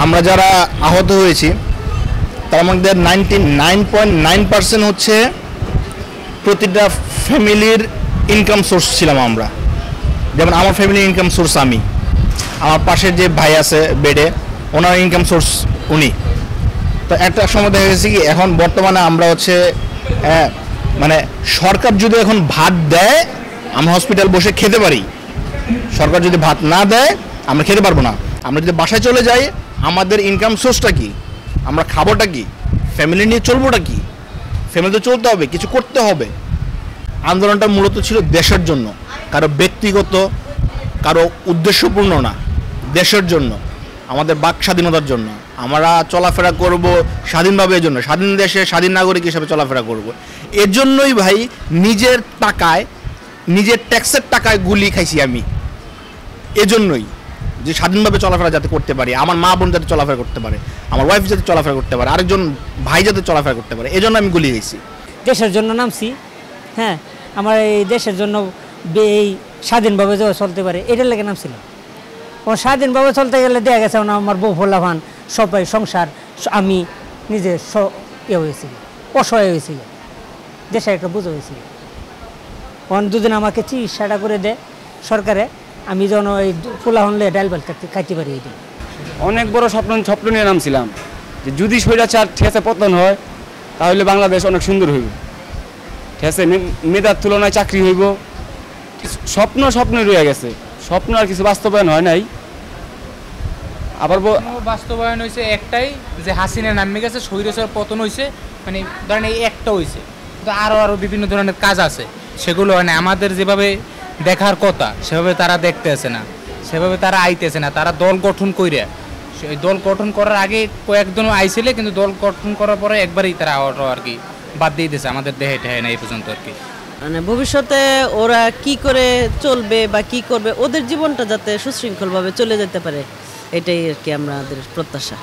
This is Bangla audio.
আমরা যারা আহত হয়েছি তার মধ্যে 99.9% হচ্ছে প্রতিটা ফ্যামিলির ইনকাম সোর্স ছিলাম আমরা। যেমন আমার ফ্যামিলির ইনকাম সোর্স আমি, আমার পাশের যে ভাই আছে বেডে ওনার ইনকাম সোর্স উনি। তো একটা সময় দেখা গেছে কি এখন বর্তমানে আমরা হচ্ছে মানে সরকার যদি এখন ভাত দেয় আমরা হসপিটাল বসে খেতে পারি, সরকার যদি ভাত না দেয় আমরা খেতে পারবো না। আমরা যদি বাসায় চলে যাই আমাদের ইনকাম সোর্সটা কি, আমরা খাবোটা কি, ফ্যামিলি নিয়ে চলবোটা কি? ফ্যামিলি তো চলতে হবে, কিছু করতে হবে। আন্দোলনটা মূলত ছিল দেশের জন্য, কারো ব্যক্তিগত কারো উদ্দেশ্যপূর্ণ না, দেশের জন্য, আমাদের বাক স্বাধীনতার জন্য। আমরা চলাফেরা করব স্বাধীনভাবে, এর জন্য স্বাধীন দেশে স্বাধীন নাগরিক হিসেবে চলাফেরা করব। এর জন্যই ভাই নিজের টাকায়, নিজের ট্যাক্সের টাকায় গুলি খাইছি আমি। এজন্যই যে স্বাধীনভাবে চলাফেরা যাতে করতে পারি, আমার মা বোন যাতে চলাফেরা করতে পারে, আমার ওয়াইফ যাতে চলাফেরা করতে পারে, আরেকজন ভাই যাতে চলাফেরা করতে পারে, এজন্য আমি গুলি গেছি। দেশের জন্য নামছি, হ্যাঁ, আমার এই দেশের জন্য এই স্বাধীনভাবে যে চলতে পারে এটার লেগে নামছিলাম। স্বাধীনভাবে চলতে গেলে দেখা গেছে আমার বউ ফোলাভান সবাই সংসার, আমি নিজে হয়েছিল, অসহায় হয়েছিল, দেশে একটা বুঝে হয়েছিল। দুদিন আমাকে চিকিৎসাটা করে দেয় সরকারে, আমি যেন ওই পোলা হলে ডাল বাল খাইতে পারি। এই অনেক বড় স্বপ্ন নিয়ে নামছিলাম যে যদি স্বৈরাচার ঠেসে পতন হয় তাহলে বাংলাদেশ অনেক সুন্দর হইব, ঠেসে মেধার তুলনায় চাকরি হইব। স্বপ্নই রয়ে গেছে, স্বপ্ন আর কিছু বাস্তবায়ন হয় নাই। আবার বাস্তবায়ন হয়েছে একটাই, যে হাসিনা নামে গেছে, স্বৈরাচার পতন হয়েছে, মানে ধরেন এই একটা হয়েছে, কিন্তু আরও বিভিন্ন ধরনের কাজ আছে, সেগুলো হয় না। আমাদের যেভাবে দেখার কথা সেভাবে তারা দেখতেছে না, সেভাবে তারা আইতেছে না। তারা দল গঠন কইরা, সেই দল গঠন করার আগে কয়েকজন আইছিলে, কিন্তু দল গঠন করার পরে একবারই তারা আর কি বাদ দিয়ে দিয়েছে, আমাদের দেহে ঠেহে না এই পর্যন্ত আর কি। মানে ভবিষ্যতে ওরা কি করে চলবে বা কি করবে, ওদের জীবনটা যাতে সুশৃঙ্খলভাবে চলে যেতে পারে, এটাই আর কি আমাদের প্রত্যাশা।